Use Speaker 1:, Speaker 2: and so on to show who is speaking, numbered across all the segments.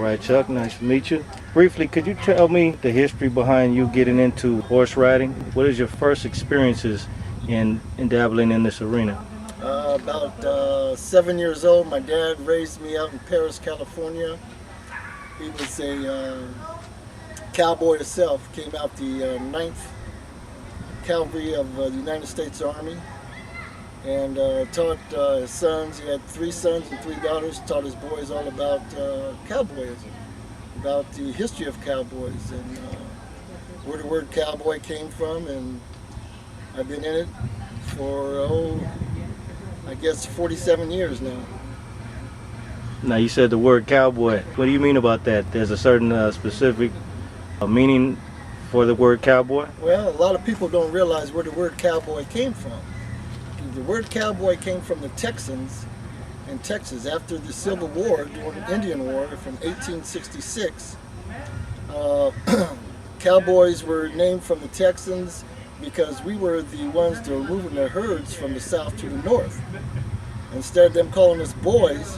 Speaker 1: right, Chuck, nice to meet you. Briefly, could you tell me the history behind you getting into horse riding? What is your first experiences in dabbling in this arena?
Speaker 2: About 7 years old, my dad raised me out in Paris, California. He was a cowboy himself, came out the 9th Cavalry of the United States Army, and taught his sons. He had 3 sons and 3 daughters. Taught his boys all about cowboyism, about the history of cowboys, and where the word cowboy came from. And I've been in it for I guess 47 years now.
Speaker 1: Now, you said the word cowboy. What do you mean about that? There's a certain specific meaning for the word cowboy?
Speaker 2: Well, a lot of people don't realize where the word cowboy came from. The word cowboy came from the Texans in Texas after the Civil War, during the Indian War from 1866. Cowboys were named from the Texans because we were the ones that were moving their herds from the south to the north. Instead of them calling us boys,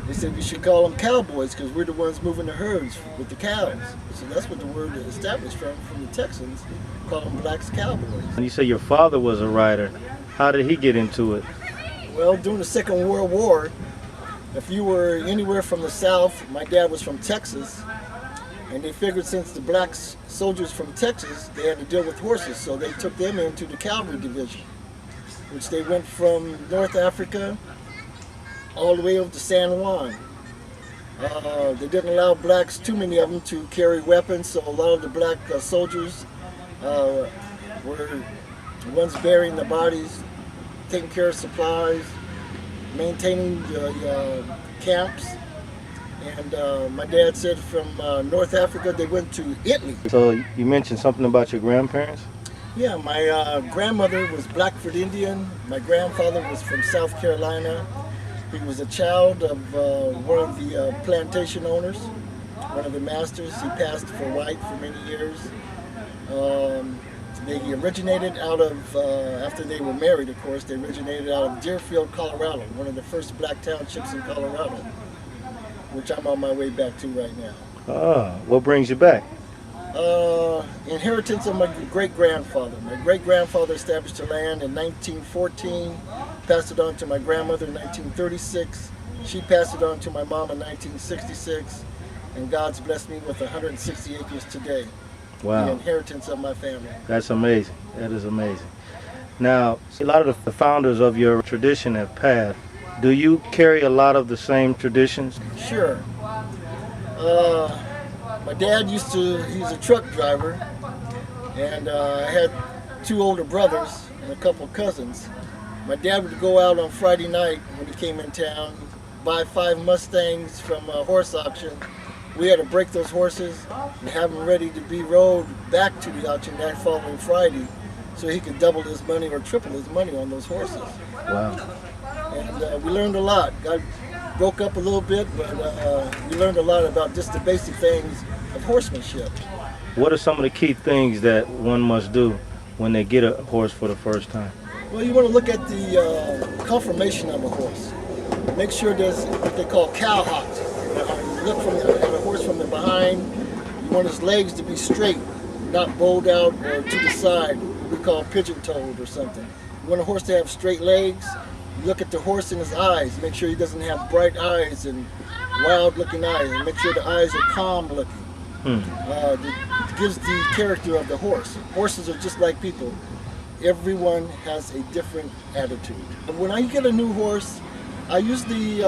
Speaker 2: they said we should call them cowboys because we're the ones moving the herds with the cows. So that's what the word established from the Texans, calling them blacks cowboys.
Speaker 1: And you say your father was a rider. How did he get into it?
Speaker 2: Well, during the Second World War, if you were anywhere from the south, my dad was from Texas, and they figured since the black soldiers from Texas, they had to deal with horses, so they took them into the cavalry division, which they went from North Africa all the way over to San Juan. They didn't allow blacks, too many of them, to carry weapons, so a lot of the black soldiers were the ones burying the bodies, taking care of supplies, maintaining the camps. And my dad said from North Africa they went to Italy.
Speaker 1: So you mentioned something about your grandparents?
Speaker 2: Yeah, my grandmother was Blackfoot Indian. My grandfather was from South Carolina. He was a child of one of the plantation owners, one of the masters. He passed for white for many years. They originated out of, after they were married, of course, they originated out of Deerfield, Colorado, one of the first black townships in Colorado, which I'm on my way back to right now.
Speaker 1: Ah, what brings you back?
Speaker 2: Inheritance of my great-grandfather. My great-grandfather established the land in 1914, passed it on to my grandmother in 1936. She passed it on to my mom in 1966, and God's blessed me with 160 acres today.
Speaker 1: Wow.
Speaker 2: The inheritance of my family.
Speaker 1: That's amazing. That is amazing. Now, a lot of the founders of your tradition have passed. Do you carry a lot of the same traditions?
Speaker 2: Sure. My dad he's a truck driver, and I had 2 older brothers and a couple cousins. My dad would go out on Friday night when he came in town, buy 5 Mustangs from a horse auction. We had to break those horses and have them ready to be rode back to the auction that following Friday so he could double his money or triple his money on those horses.
Speaker 1: Wow.
Speaker 2: And we learned a lot. Got broke up a little bit, but we learned a lot about just the basic things of horsemanship.
Speaker 1: What are some of the key things that one must do when they get a horse for the first time?
Speaker 2: Well, you want to look at the conformation of a horse. Make sure there's what they call cow hock. You look at a horse from the behind. You want his legs to be straight, not bowed out or to the side. We call pigeon-toed or something. You want a horse to have straight legs. You look at the horse in his eyes. Make sure he doesn't have bright eyes and wild-looking eyes. And make sure the eyes are calm-looking. It gives the character of the horse. Horses are just like people. Everyone has a different attitude. When I get a new horse, I usually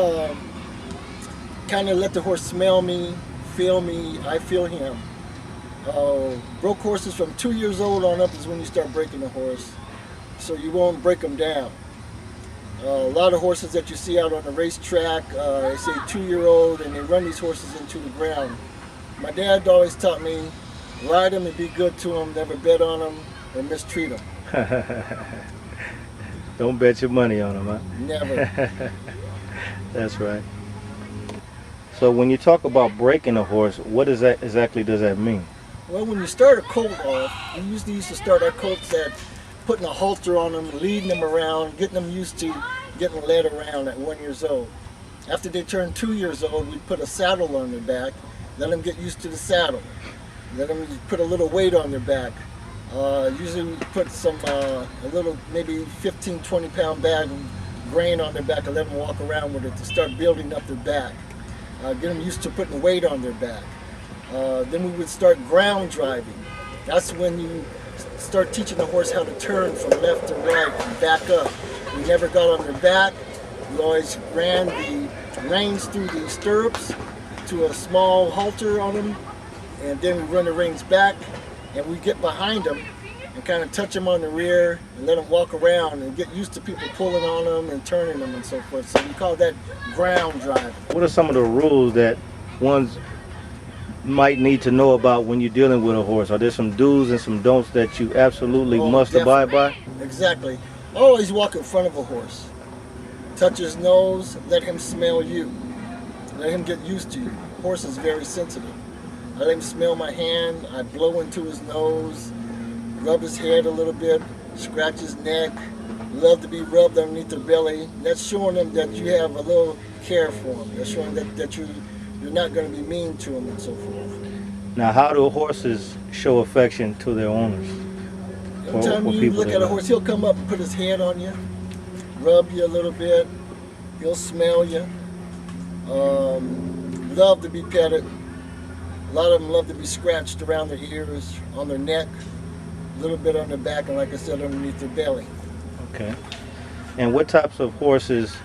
Speaker 2: kind of let the horse smell me, feel me, I feel him. Broke horses from 2 years old on up is when you start breaking a horse, so you won't break them down. A lot of horses that you see out on the racetrack, they say 2-year-old, and they run these horses into the ground. My dad always taught me, ride them and be good to them, never bet on them or mistreat them.
Speaker 1: Don't bet your money on them, huh?
Speaker 2: Never.
Speaker 1: That's right. So when you talk about breaking a horse, what does that exactly does that mean?
Speaker 2: Well, when you start a colt off, we usually used to start our colts at putting a halter on them, leading them around, getting them used to getting led around at 1 year old. After they turn 2 years old, we put a saddle on their back, let them get used to the saddle. Let them put a little weight on their back. Usually we put a little, maybe 15, 20 pound bag of grain on their back and let them walk around with it to start building up their back. Get them used to putting weight on their back. Then we would start ground driving. That's when you start teaching the horse how to turn from left to right and back up. We never got on their back. We always ran the reins through the stirrups to a small halter on them, and then we run the reins back, and we get behind them and kind of touch them on the rear and let them walk around and get used to people pulling on them and turning them and so forth. So we call that ground driving.
Speaker 1: What are some of the rules that ones might need to know about when you're dealing with a horse? Are there some do's and some don'ts that you absolutely must abide by?
Speaker 2: Exactly. Always walk in front of a horse. Touch his nose, let him smell you. Let him get used to you. Horse is very sensitive. I let him smell my hand, I blow into his nose, rub his head a little bit, scratch his neck, love to be rubbed underneath their belly. That's showing them that you have a little care for them. That's showing that you're not going to be mean to them and so forth.
Speaker 1: Now, how do horses show affection to their owners?
Speaker 2: Every time you look at a horse, he'll come up and put his head on you, rub you a little bit, he'll smell you, love to be petted. A lot of them love to be scratched around their ears, on their neck, a little bit on their back, and like I said, underneath their belly.
Speaker 1: Okay. And what types of horses,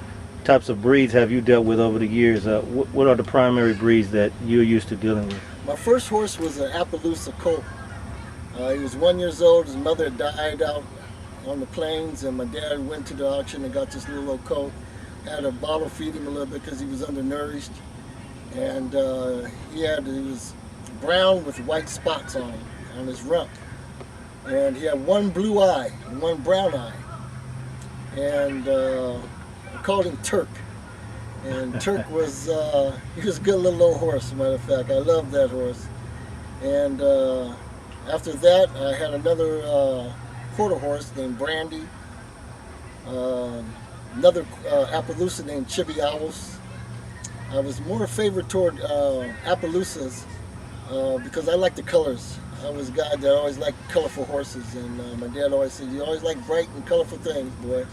Speaker 1: types of breeds have you dealt with over the years? What are the primary breeds that you're used to dealing with?
Speaker 2: My first horse was an Appaloosa colt. He was 1 year old. His mother died out on the plains, and my dad went to the auction and got this little old colt. Had to bottle feed him a little bit because he was undernourished. And he was brown with white spots on him, on his rump. And he had one blue eye and one brown eye. And I called him Turk. And Turk was, he was a good little old horse, as a matter of fact. I loved that horse. And after that, I had another quarter horse named Brandy. Another Appaloosa named Chibi Owls. I was more favored toward Appaloosas because I like the colors. I was a guy that always liked colorful horses, and my dad always said, you always like bright and colorful things, boy.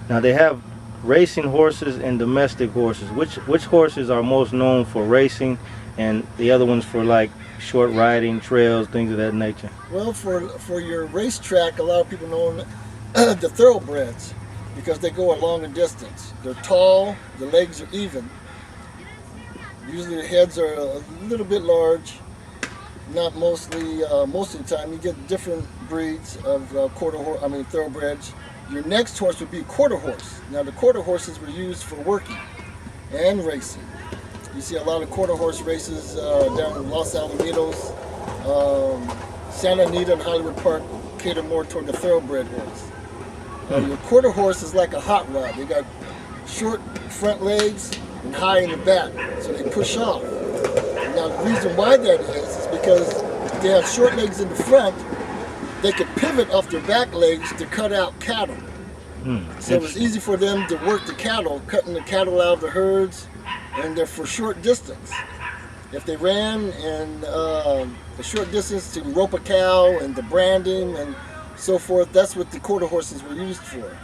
Speaker 1: Now they have racing horses and domestic horses. Which horses are most known for racing, and the other ones for like short riding, trails, things of that nature?
Speaker 2: Well, for your racetrack, a lot of people know the thoroughbreds because they go a longer distance. They're tall, the legs are even. Usually the heads are a little bit large, not mostly, most of the time. You get different breeds of thoroughbreds. Your next horse would be a quarter horse. Now the quarter horses were used for working and racing. You see a lot of quarter horse races down in Los Alamitos, Santa Anita and Hollywood Park cater more toward the thoroughbred horse. Your quarter horse is like a hot rod. They got short front legs and high in the back, so they push off. Now the reason why that is because if they have short legs in the front, they could pivot off their back legs to cut out cattle. So it was easy for them to work the cattle, cutting the cattle out of the herds, and they're for short distance. If they ran in a short distance to rope a cow and to brand him and so forth, that's what the quarter horses were used for.